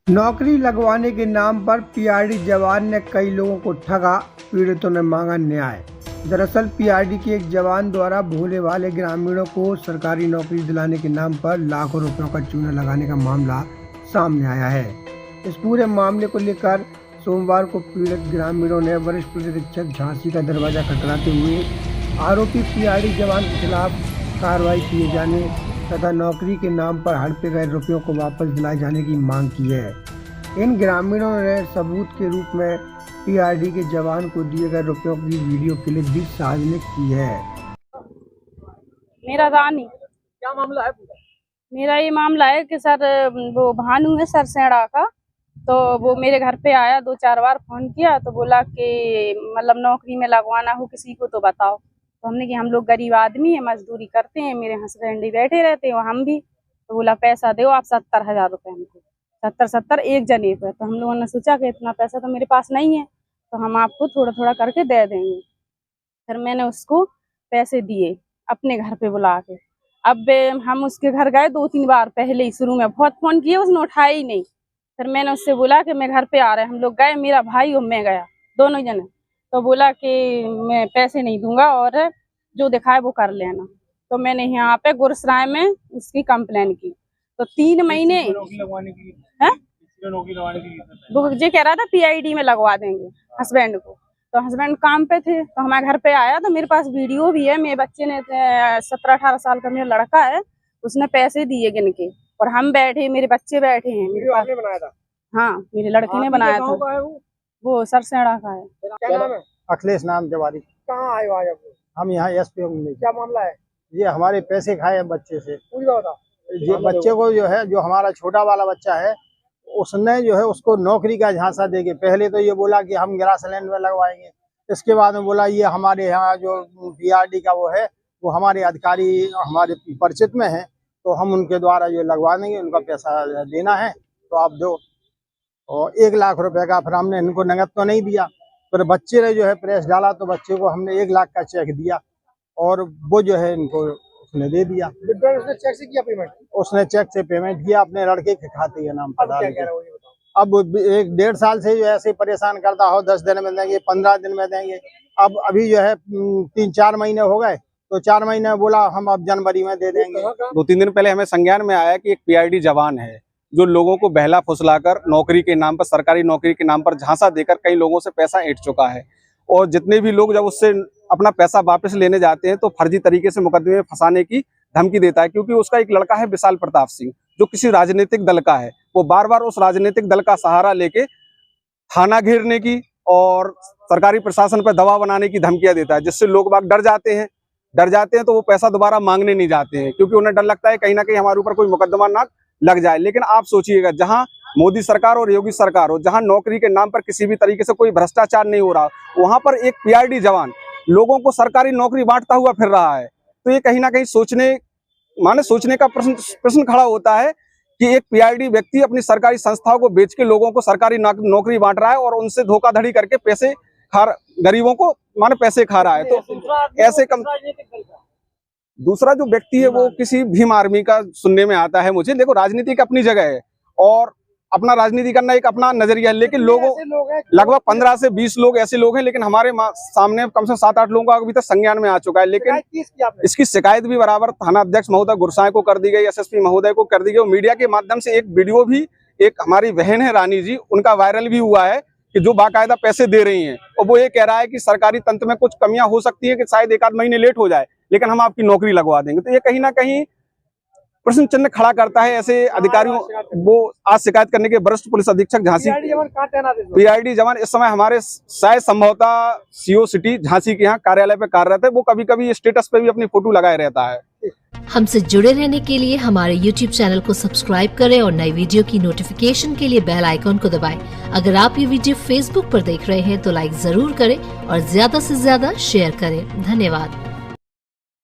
नौकरी लगवाने के नाम पर पीआरडी जवान ने कई लोगों को ठगा, पीड़ितों ने मांगा न्याय। दरअसल पीआरडी के एक जवान द्वारा भोले भाले ग्रामीणों को सरकारी नौकरी दिलाने के नाम पर लाखों रुपयों का चूना लगाने का मामला सामने आया है। इस पूरे मामले को लेकर सोमवार को पीड़ित ग्रामीणों ने वरिष्ठ पुलिस अधीक्षक झांसी का दरवाजा खटखटाते हुए आरोपी पीआरडी जवान के खिलाफ कार्रवाई किए जाने तथा नौकरी के नाम पर हड़पे गए रुपयों को वापस दिलाए जाने की मांग की है। इन ग्रामीणों ने सबूत के रूप में पीआरडी के जवान को दिए गए रुपयों की वीडियो क्लिप भी सार्वजनिक की है। मेरा रानी, क्या मामला है? मेरा ये मामला है कि सर वो भानु है सरसेड़ा का, तो वो मेरे घर पे आया, 2-4 बार फोन किया तो बोला कि मतलब नौकरी में लगवाना हो किसी को तो बताओ। तो हमने कि हम लोग गरीब आदमी है, मजदूरी करते हैं, मेरे हस्बैंड ही बैठे रहते हैं, हम भी। तो बोला पैसा दो आप 70,000 रुपये हमको, 70 एक जने पे। तो हम लोगों ने सोचा कि इतना पैसा तो मेरे पास नहीं है, तो हम आपको थोड़ा थोड़ा करके दे देंगे। फिर मैंने उसको पैसे दिए अपने घर पे बुला के। अब हम उसके घर गए 2-3 बार पहले ही, शुरू में बहुत फोन किए, उसने उठाया ही नहीं। फिर मैंने उससे बोला कि मैं घर पे आ रहे हैं, हम लोग गए, मेरा भाई और मैं गया, दोनों जने। तो बोला कि मैं पैसे नहीं दूंगा और जो दिखाए वो कर लेना। तो मैंने यहाँ पे गुरसराय में उसकी कंप्लेन की। तो 3 महीने वो ये कह रहा था पीआईडी में लगवा देंगे हस्बैंड को। तो हस्बैंड काम पे थे, तो हमारे घर पे आया, तो मेरे पास वीडियो भी है। मेरे बच्चे ने 17-18 साल का मेरा लड़का है, उसने पैसे दिए गिन के, और हम बैठे, मेरे बच्चे बैठे हैं मेरे पास। बनाया था? हाँ, मेरे लड़के ने बनाया था। वो सरसेड़ा का है। क्या नाम है? अखिलेश नाम तिवारी। कहाँ आए हो आज? हम यहाँ एसपी में। क्या मामला है? ये हमारे पैसे खाए बच्चे से। पूरी बात बता। ये बच्चे को जो है, जो हमारा छोटा वाला बच्चा है, उसने जो है उसको नौकरी का झांसा देके पहले तो ये बोला कि हम ग्रासलैंड में लगवाएंगे। इसके बाद में बोला ये हमारे यहाँ जो पीआरडी का वो है, वो हमारे अधिकारी हमारे परिचित में है, तो हम उनके द्वारा जो लगवा देंगे, उनका पैसा देना है तो आप दो। और 1 लाख रुपए का फिर हमने इनको नगद तो नहीं दिया, फिर बच्चे ने जो है प्रेस डाला तो बच्चे को हमने 1 लाख का चेक दिया और वो जो है इनको उसने दे दिया। उसने चेक से किया पेमेंट? उसने चेक से पेमेंट किया अपने लड़के के खाते के नाम पर डाल के। अब 1-1.5 साल से जो है ऐसे परेशान करता हो, 10 दिन में देंगे, 15 दिन में देंगे। अब अभी जो है 3-4 महीने हो गए, तो 4 महीने बोला हम अब जनवरी में दे देंगे। 2-3 दिन पहले हमें संज्ञान में आया कि एक पीआरडी जवान है जो लोगों को बहला फुसलाकर नौकरी के नाम पर, सरकारी नौकरी के नाम पर झांसा देकर कई लोगों से पैसा ऐंठ चुका है। और जितने भी लोग जब उससे अपना पैसा वापस लेने जाते हैं तो फर्जी तरीके से मुकदमे में फंसाने की धमकी देता है, क्योंकि उसका एक लड़का है विशाल प्रताप सिंह, जो किसी राजनीतिक दल का है। वो बार बार उस राजनीतिक दल का सहारा लेके थाना घेरने की और सरकारी प्रशासन पर दबाव बनाने की धमकियां देता है, जिससे लोग बाग डर जाते हैं तो वो पैसा दोबारा मांगने नहीं जाते हैं, क्योंकि उन्हें डर लगता है कहीं ना कहीं हमारे ऊपर कोई मुकदमा ना लग जाए। लेकिन आप सोचिएगा, जहां मोदी सरकार और योगी सरकार हो, जहां नौकरी के नाम पर किसी भी तरीके से कोई भ्रष्टाचार नहीं हो रहा, वहां पर एक पीआरडी जवान लोगों को सरकारी नौकरी बांटता हुआ फिर रहा है। तो ये कहीं ना कहीं सोचने का प्रश्न खड़ा होता है कि एक पीआरडी व्यक्ति अपनी सरकारी संस्थाओं को बेच के लोगों को सरकारी नौकरी बांट रहा है और उनसे धोखाधड़ी करके पैसे गरीबों को पैसे खा रहा है। तो ऐसे दूसरा जो व्यक्ति है वो किसी भीम आर्मी का सुनने में आता है मुझे। देखो, राजनीति की अपनी जगह है और अपना राजनीति करना एक अपना नजरिया है, लेकिन लोगों लगभग 15 से 20 लोग ऐसे लोग हैं, लेकिन हमारे सामने कम से कम 7-8 लोगों का अभी तक संज्ञान में आ चुका है। लेकिन इसकी शिकायत भी बराबर थाना अध्यक्ष महोदय गुरसाय को कर दी गई, एसएसपी महोदय को कर दी गई। मीडिया के माध्यम से एक वीडियो भी, एक हमारी बहन है रानी जी, उनका वायरल भी हुआ है कि जो बाकायदा पैसे दे रही हैं, और वो ये कह रहा है कि सरकारी तंत्र में कुछ कमियां हो सकती है कि शायद 1-8 महीने लेट हो जाए, लेकिन हम आपकी नौकरी लगवा देंगे। तो ये कहीं ना कहीं प्रश्न चिन्ह खड़ा करता है ऐसे अधिकारियों। वो आज शिकायत करने के वरिष्ठ पुलिस अधीक्षक झांसी, पीआरडी जवान इस समय हमारे शायद संभवतः सीओ सिटी झांसी के यहाँ कार्यालय पे कार्यरत है। वो कभी कभी स्टेटस पे भी अपनी फोटो लगाए रहता है। हमसे जुड़े रहने के लिए हमारे YouTube चैनल को सब्सक्राइब करें और नई वीडियो की नोटिफिकेशन के लिए बेल आइकॉन को दबाएं। अगर आप ये वीडियो Facebook पर देख रहे हैं तो लाइक जरूर करें और ज्यादा से ज्यादा शेयर करें। धन्यवाद।